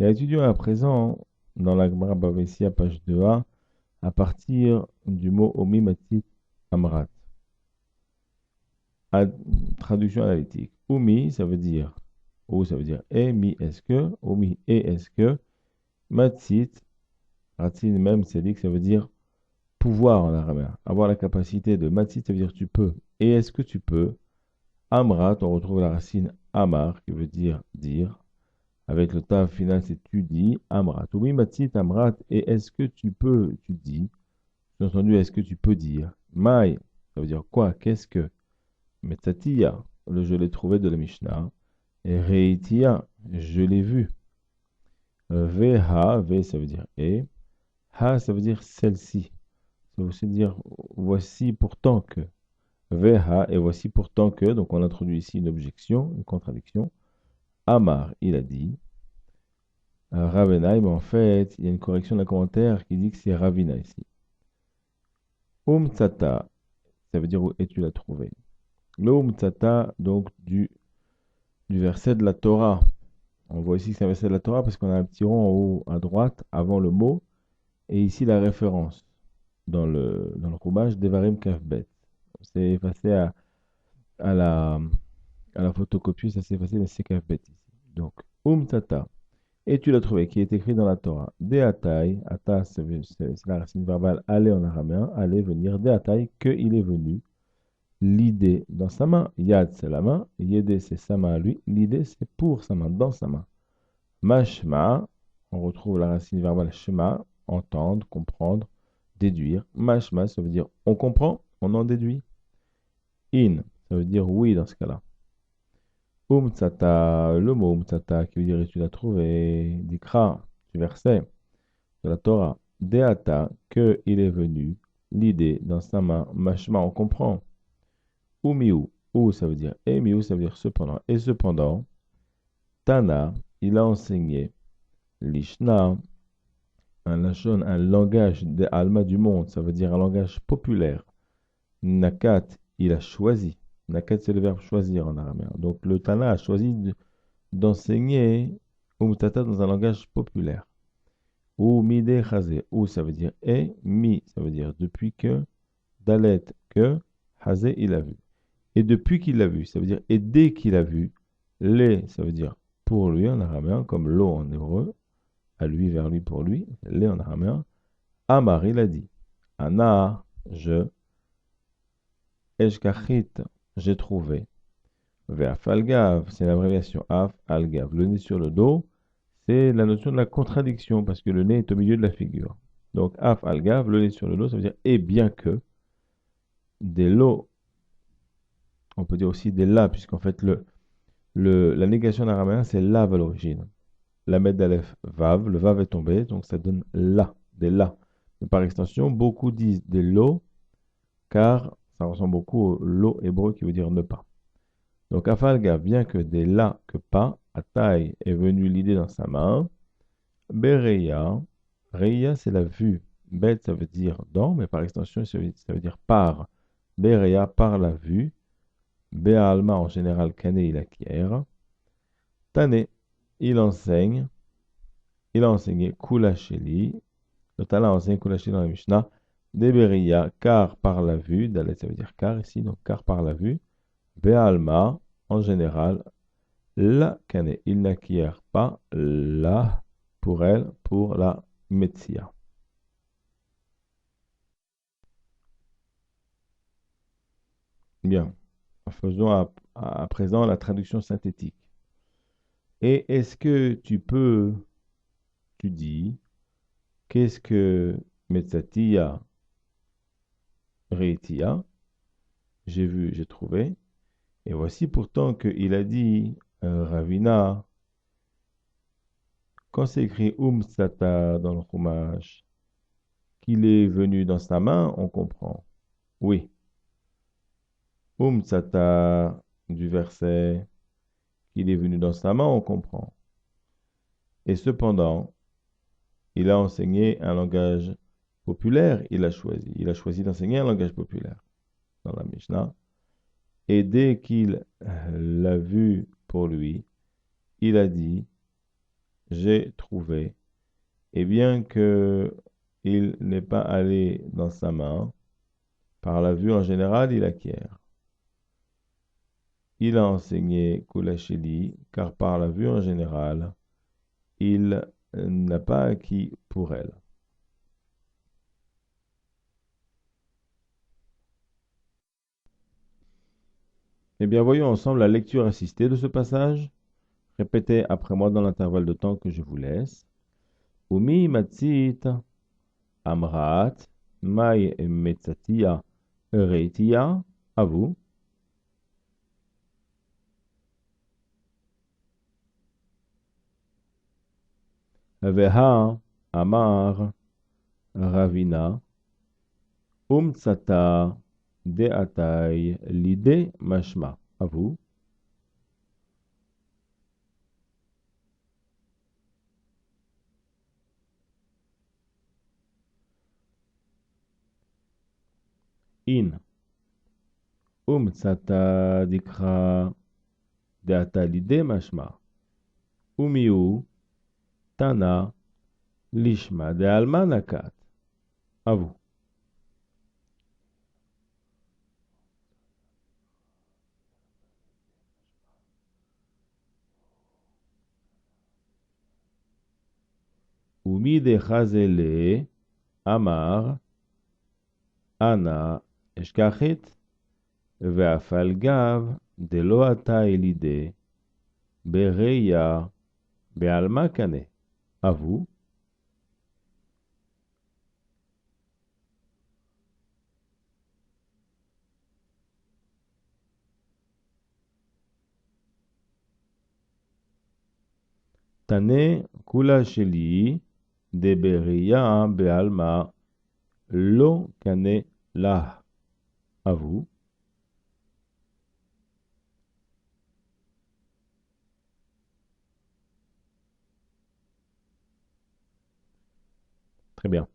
Et étudions à présent dans la Gemara Bava Messia, page 2a, à partir du mot Omi Matit Amrat. Traduction analytique. Omi, ça veut dire, ou ça veut dire et, mi, est-ce que, Omi, et, est-ce que, Matit, Ratin même, c'est dit que ça veut dire pouvoir en araméen. Avoir la capacité de Matit, ça veut dire tu peux. Et est-ce que tu peux? Amrat, on retrouve la racine Amar, qui veut dire. Avec le tav final, c'est tu dis, Amrat. Oui, Matit, Amrat, et est-ce que tu peux, tu dis. J'ai entendu, est-ce que tu peux dire? Maï, ça veut dire quoi? Qu'est-ce que? Metsatiya, le je l'ai trouvé de la Mishnah. Et Reitia, je l'ai vu. Veha, ve, ça veut dire et. Ha, ça veut dire celle-ci. Ça veut aussi dire voici pourtant que. Veha, et voici pourtant que. Donc on introduit ici une objection, une contradiction. Amar, il a dit. Ravena, mais en fait, il y a une correction d'un commentaire qui dit que c'est Ravina ici. Tsata, ça veut dire où et tu l'as trouvé. Le Tsata, donc du verset de la Torah. On voit ici que c'est un verset de la Torah parce qu'on a un petit rond en haut à droite avant le mot et ici la référence dans le Chumash Devarim Kafbet. C'est effacé à la, à la photocopie, ça s'est effacé, mais c'est Kafbet ici. Donc, Tata. Et tu l'as trouvé, qui est écrit dans la Torah. Deatai, ata, c'est la racine verbale aller en araméen, aller, venir. Deatai, que il est venu. L'idée dans sa main. Yad, c'est la main. Yede, c'est sa main à lui. L'idée, c'est pour sa main, dans sa main. Mashma, on retrouve la racine verbale shema, entendre, comprendre, déduire. Mashma, ça veut dire on comprend, on en déduit. In, ça veut dire oui dans ce cas-là. Umtsata, le mot umtsata qui veut dire tu l'as trouvé, dikra, du verset de la Torah. Deata, que il est venu, l'idée dans sa main, mashma, on comprend. Umiu, ou ça veut dire et miu, ça veut dire cependant. Et cependant, Tana, il a enseigné. Lishna, un langage de Alma du monde, ça veut dire un langage populaire. Nakat, il a choisi. Nakat, c'est le verbe choisir en araméen. Donc le Tana a choisi d'enseigner Umtata dans un langage populaire. Ou mide chazé, ou ça veut dire et, mi, ça veut dire depuis que, dalet, que, chazé, il a vu. Et depuis qu'il l'a vu, ça veut dire et dès qu'il a vu, les, ça veut dire pour lui en araméen, comme l'eau en hébreu, à lui, vers lui, pour lui, les en araméen. Amar, il a dit, Ana, je, Eshkachit, j'ai trouvé. Ve'af algav, c'est l'abréviation af, algav. Le nez sur le dos, c'est la notion de la contradiction, parce que le nez est au milieu de la figure. Donc af algav, le nez sur le dos, ça veut dire et bien que, des lots, on peut dire aussi des la, puisqu'en fait la négation d'araméen, c'est lav à l'origine. La med d'alef vav, le vav est tombé, donc ça donne la, des la. Mais par extension, beaucoup disent des lots, car ça ressemble beaucoup au lot hébreu qui veut dire ne pas. Donc Afalga, bien que des là que pas, Ataï est venu l'idée dans sa main. Bereya, Reya c'est la vue. Bet ça veut dire dans, mais par extension ça veut dire par. Bereya par la vue. Bealma en général Kane il acquiert. Tane, il enseigne. Il a enseigné Kula Sheli. Le Tana a enseigné Kula Sheli dans la Mishnah. Deberia, car par la vue. Dalet ça veut dire car ici, donc car par la vue. Bealma, en général, la kane, il n'acquiert pas la pour elle, pour la metsia. Bien, faisons à présent la traduction synthétique. Et est-ce que tu peux, tu dis, qu'est-ce que metsatia, reitia, j'ai vu, j'ai trouvé, et voici pourtant qu'il a dit, Ravina, quand c'est écrit Umsata dans le Chumash, qu'il est venu dans sa main, on comprend. Oui. Umsata du verset, qu'il est venu dans sa main, on comprend. Et cependant, il a enseigné un langage populaire, il a choisi. Il a choisi d'enseigner un langage populaire dans la Mishnah. Et dès qu'il l'a vu pour lui, il a dit, j'ai trouvé. Et bien que il n'est pas allé dans sa main, par la vue en général, il acquiert. Il a enseigné Koulacheli, car par la vue en général, il n'a pas acquis pour elle. Eh bien, voyons ensemble la lecture assistée de ce passage. Répétez après moi dans l'intervalle de temps que je vous laisse. Umi matzit amrat mai metzatia reitia. À vous. Veha amar ravina umtsata deatai lide mashma. À vous. In umtsata dikra deatai lide mashma. Umiu tana lishma de almanakat. À vous. Umi de chazele amar ana eshkachit ve'afalgav de lo ata elide bereya be'alma kane. À vous. Tane kula sheli de bereya be'alma lo kane lah. À vous. Très bien.